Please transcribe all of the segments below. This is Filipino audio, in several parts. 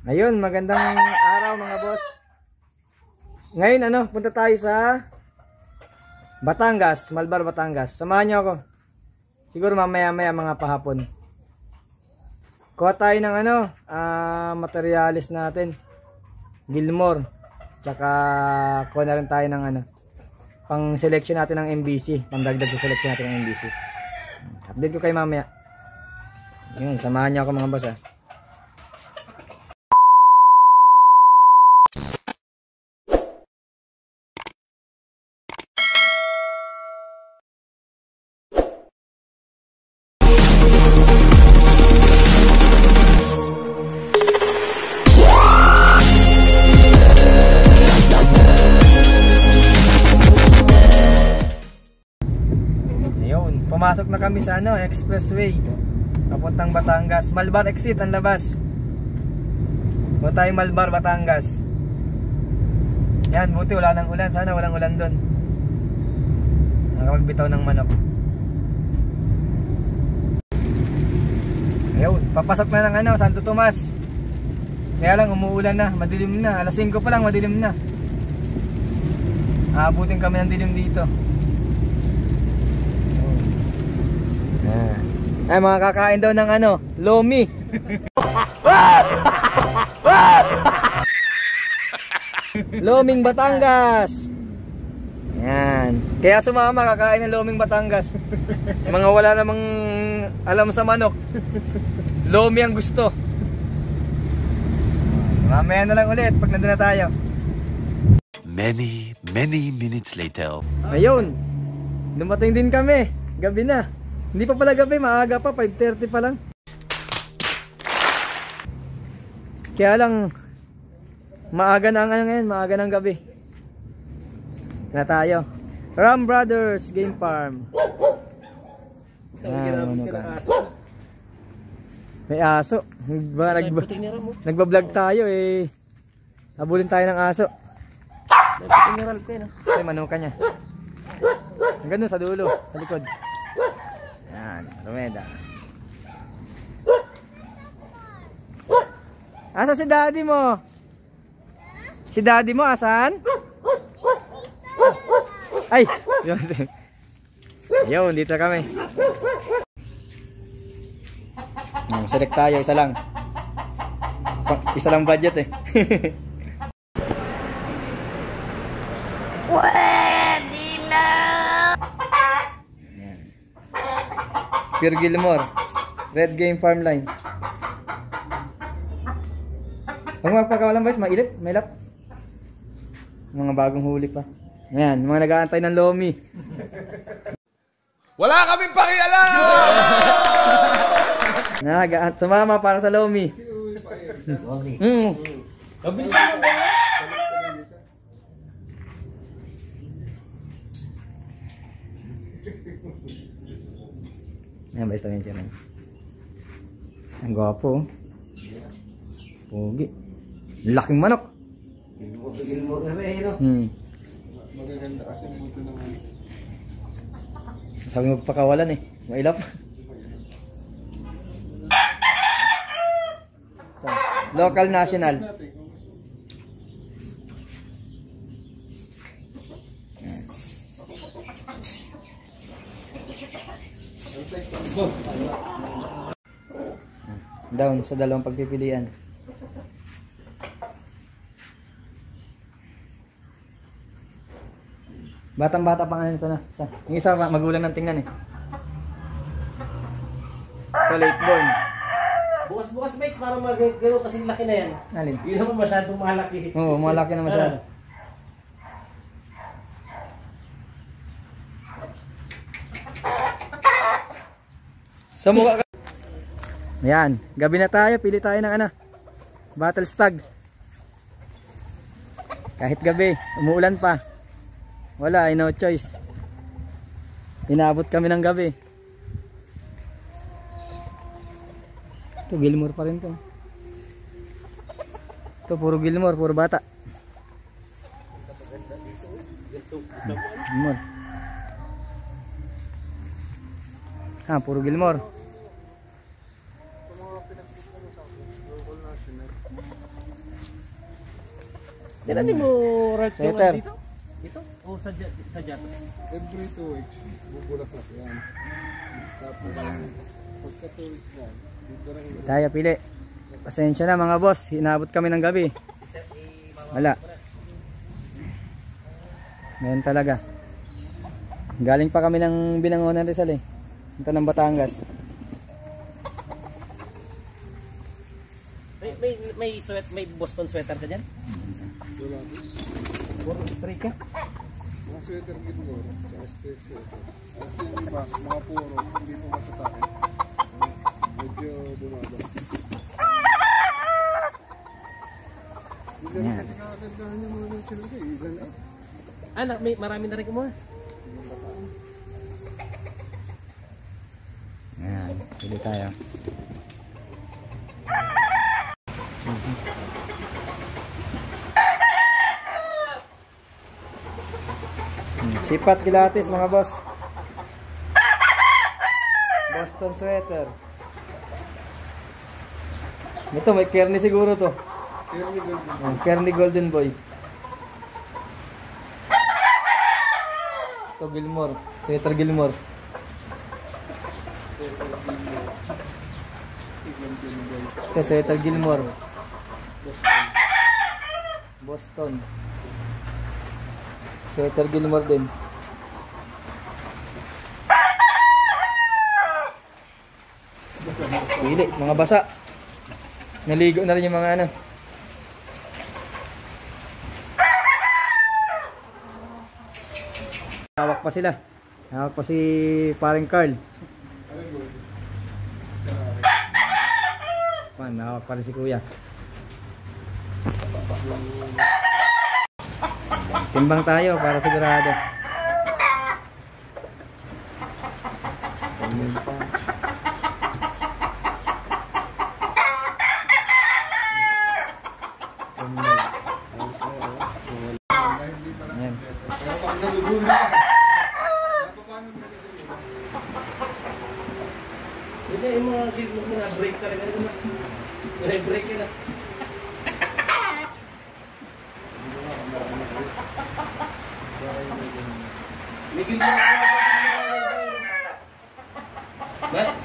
Ayun, magandang araw mga boss. Ngayon punta tayo sa Batangas, Malbar, Batangas. Samahan niyo ako. Siguro mamaya-maya mga pahapon. Kuha tayo ng materialis natin. Gilmore. Tsaka kuha na rin tayo ng pang selection natin ng MBC, pandagdag sa selection natin ng MBC. Update ko kayo mamaya. Yun, samahan niyo ako mga boss. Pumasok na kami sa expressway papuntang Batangas. Malbar exit ang labas. Punta tayo Malbar, Batangas. Yan, buti wala nang ulan. Sana walang ulan doon. Nakapagbitaw ng manok. Ayun, papasok na ng Santo Tomas. Kaya lang umuulan na, madilim na. Alas 5 pa lang, madilim na. Aabutin kami ng dilim dito. Ay, mga kakain daw ng lomi. Loming Batangas. Yan. Kaya sumama, kakain ng loming Batangas. Mga wala namang alam sa manok. Lomi ang gusto. Mamaya na lang ulit pag nandun na tayo. Many minutes later. Ayun. Dumating din kami. Gabi na. Hindi pa pala gabi, maaga pa, 5:30 pa lang. Kaya lang maaga na ngayon, maaga ng gabi. Na tayo. Ram Brothers Game Farm. May aso. Nagba-vlog tayo habulin tayo ng aso. May manuka niya. Hanggang doon sa dulo, sa likod. Yan, Romeda. Asa si daddy mo? Si daddy mo asan? Ay! Ayun, dito kami. Select tayo, isa lang. Isa lang budget Pwede na! Pure Gilmore, Red Game Farm Line. Huwag magpakawalan boys, mailit, may lap. Mga bagong huli pa. Ayan, mga nag-aantay ng lomi. Wala kaming pakialam! Sumama para sa lomi. Kabilisan mo ba? Ayan, basta yun siya. Ang gwapo. Pogi. Laking manok. Magaganda kasi buto naman. Sabi mo pakawalan mailap. Local, national. Down sa dalawang pagpipilian. Batang-bata pa nga nito na. Yung isa magulang ng tingnan Ito late born. Bukas-bukas mais para magano kasing laki na yan. Alin? Yun naman masyadong malaki. Oo, malaki na masyado. Sa mukha ka. Ayan, gabi na tayo, pili tayo ng battle stag. Kahit gabi, umuulan pa. Wala, no choice. Inabot kami ng gabi. Ito, Gilmore pa rin to. Ito, puro Gilmore, puro bata. Gilmore. Puro Gilmore. Tinanin mo right yung Sweater. dito? Dito? O sa jato? Every 2 weeks, bubulaklak yan. Tapos, pagka 2 weeks yan, dito rin Tayo pili. Pasensya na mga boss, hinabot kami ng gabi. Wala. Ngayon talaga. Galing pa kami ng Binangonan Rizal eh. Punta ng Batangas. May Boston sweater ka dyan? wala. Puro straight ka? Mga sweater gilmore, sa straight sweater. Kasi yung iba, mga puro, hindi po masasakit. Medyo bumaba. Hindi Yan. kasi kakagandahan yung mga nang sila eh. Ilan na. Marami na rin kumuha. Ayan, pili tayo. Sipat kilatis mga boss. Boston sweater. Ito may Kearney siguro to. Kearney Golden. Kearney Golden Boy. Ito Gilmore. Sweater Gilmore. Ito sweater Gilmore. Boston. Sweater Gilmore din. Pili, mga basa. Naligo na rin yung mga ano. Hawak pa sila. Hawak pa si paring Carl. Hawak pa rin si kuya. Timbang tayo para sigurado. Ayan. Pero pag nagugulo ka, paano mo Hindi, yung mga gilmore mo na break talaga. Break ka na. May gilmore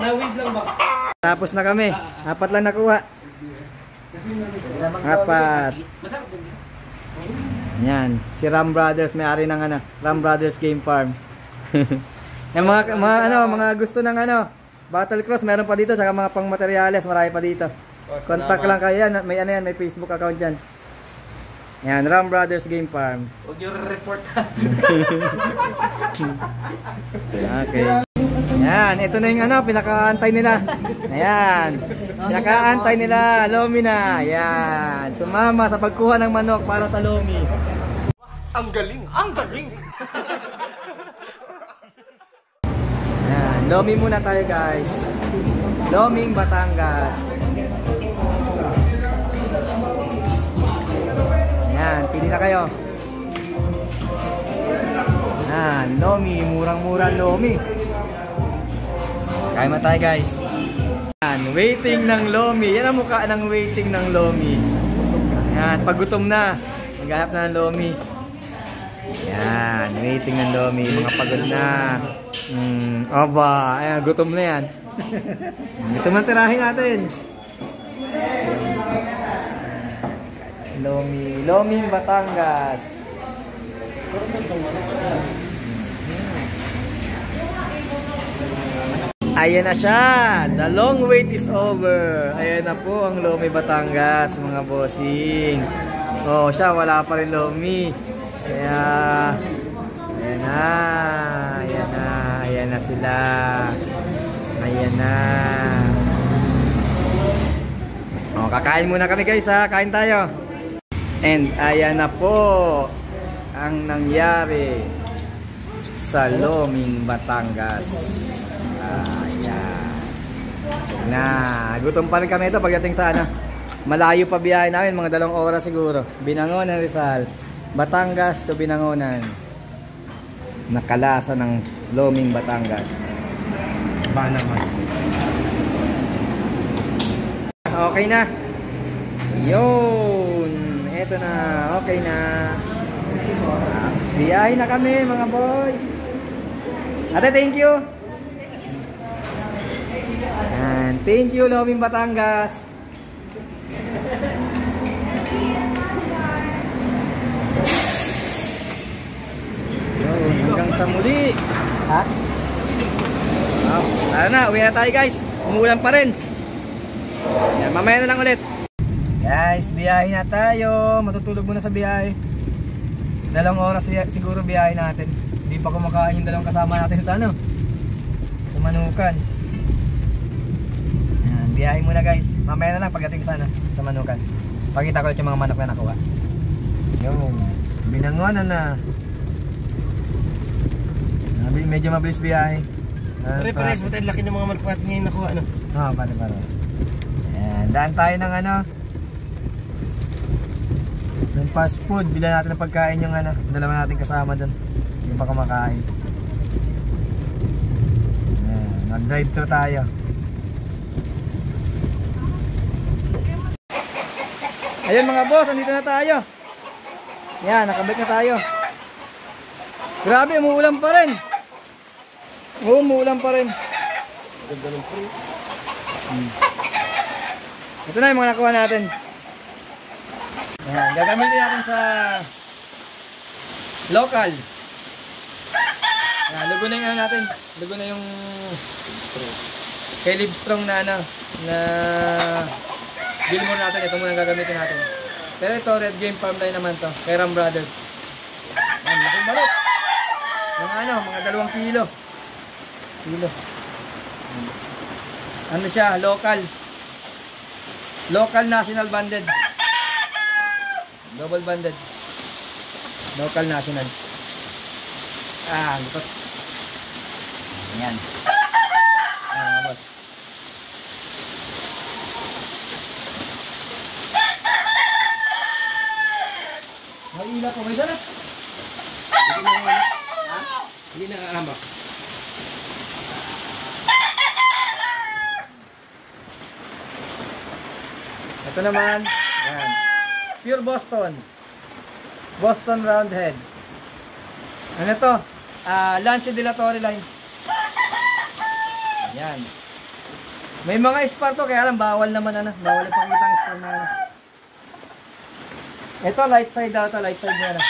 na-wave lang ba? Tapos na kami. Apat lang nakuha. Apat. Masarap din. Yan. Si Ram Brothers, may-ari ng ano, Ram Brothers Game Farm. Yung mga gusto ng Battle Cross, meron pa dito, saka mga pang materyales, marami pa dito. Contact lang kayo yan, may Facebook account diyan. Yan, Ram Brothers Game Farm. Huwag nyo report. Okay. Yan, ito na yung pinakaantay nila. Ayan. Pinakaantay nila, Lomi na. Yan. Sumama sa pagkuha ng manok para sa Lomi. Ang galing! Ang galing! Yan, Lomi muna tayo guys. Loming Batangas. Yan, pili na kayo. Yan, Lomi, murang-mura Lomi. Kaya mo tayo guys. Yan, waiting ng Lomi. Yan ang mukha ng waiting ng Lomi. Yan, pag gutom na, maghanap na ng Lomi. Yan, waiting ng Lomi. Mga pagod na. Aba, ayan, gutom na yan. Ito man tirahin natin. Loming Batangas. Ayan na siya. The long wait is over. Ayan na po ang Lomi Batangas, mga bossing. Oh, siya wala pa rin Lomi. Kaya ayan na. Ayan na. Ayan na sila. Ayan na. Oh, kakain muna kami guys ha. Kain tayo. And ayan na po ang nangyari sa Loming Batangas. Ayan. Na, gutom pa rin kami ito pagdating sa malayo pa biyahe namin, mga 2 oras siguro. Binangonan Rizal, Batangas to Binangonan. Nakalasa ng Loming Batangas. Ba naman. Okay na. Yun. ito na. Okay na. Biyahe na kami mga boy. Ate, thank you. Yan. Thank you, Lobing Batangas. Hanggang sa muli. Ha? Oh, tara na, uwi na tayo guys. Umuulan pa rin. Yan, mamaya na lang ulit. Guys, biyahe na tayo. Matutulog muna sa biyahe. 2 oras siguro biyahe natin. Hindi pa kumakain yung 2 kasama natin sa ano, sa Manukan. Yan, biyahe muna guys. Mamaya na lang pagdating sa ano, sa Manukan. Pakita ko ulit yung mga manok na nakuha. Yung binangonan na. Medyo mabilis biyahe. Pare-pares mo tayo, laki ng mga manok natin ngayon nakuha, ano? Oo, pare-pares. Ayan, daan tayo ng ano, ng fast food. Bila natin ng pagkain yung ano, 2 natin kasama doon. Hindi pa kumakain. Ayan, mag-drive thru tayo. Ayun mga boss, andito na tayo. Yan, nakabalik na tayo. Grabe, umuulan pa rin. Oo, umuulan pa rin. Ganda ng pre. Ito na yung mga nakuha natin. Ayan, gagamitin natin sa local. Ayan, lugo na yung ano natin. Lugo na yung kay Livestrong na ano, na Gilmore natin. Ito muna gagamitin natin. Pero ito, Red Game Farm Line naman to, kay Ram Brothers. Ayan, laking balot. Yung ano, mga 2 kilo. Ano siya, local. Local national banded. Double banded. Local national. Lupot. Ayan. Ayan mga boss. May ila po, may sana? Hindi na nga, hindi na ahambak. Ito naman, ayan. Pure Boston. Boston Roundhead. Ano ito? Lance Dilatory line. Ayan. May mga spar to, kaya lang bawal naman ano. Bawal ipakita ang spar na ano. Ito, light side daw ito. Light side niya na.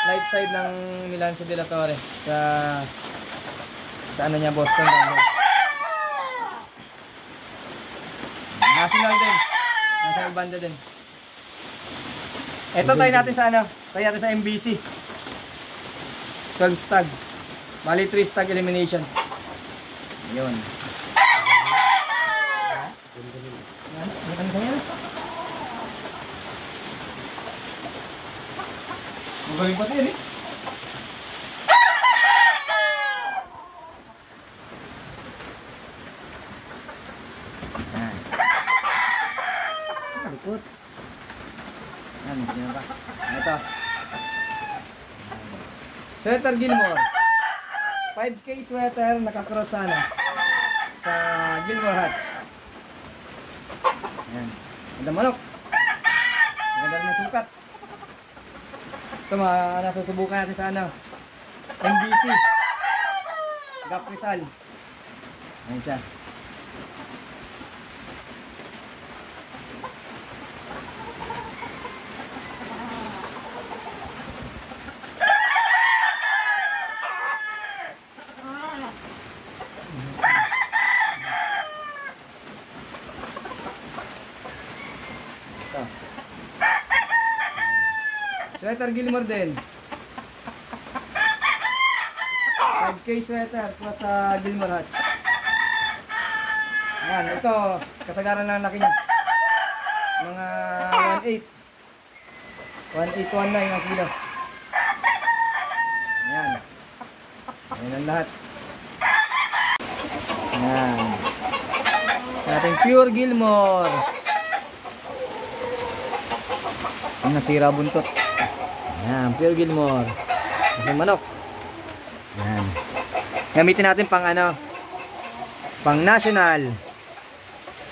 Light side ng Lance Dilatory. Sa ano niya, Boston Roundhead. National din. National banda din. Ito tayo natin sa ano? Tayo natin sa MBC. 12 stag. Bali 3 stag elimination. Ayun. Ano sa'yo? Magaling pati yan eh. Likod. Yan, hindi na ba? Ito. Sweater Gilmore. 5K sweater, nakakross sana sa Gilmore Hatch. Yan. Ganda manok. Ganda rin ng sukat. Ito nasusubukan natin sa ano, MBC. Gap Rizal. Ayan siya. Sweater Gilmore din. 5K sweater plus sa Gilmore Hatch. Ayan, ito kasagaran lang laki niya. Mga 1.8 1.9 ang kilo. Ayan. Ayan ang lahat. Ayan. Ating pure Gilmore. Ang nasira buntot. Ayan, pure Gilmore. Yung manok. Ayan. Gamitin natin pang ano, pang national.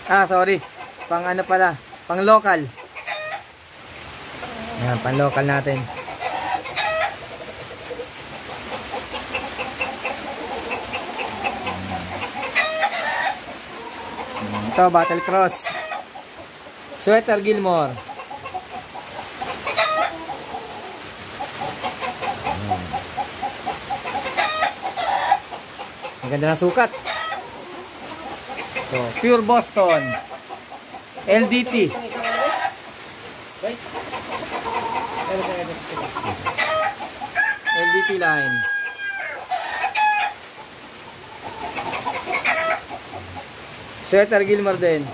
Sorry. Pang ano pala, pang local. Yan, pan-local natin. Ito, Battle Cross. Sweater Gilmore. Ang ganda ng sukat. So, Pure Boston. LDT. Guys. LDT line. Sweater Gilmore din.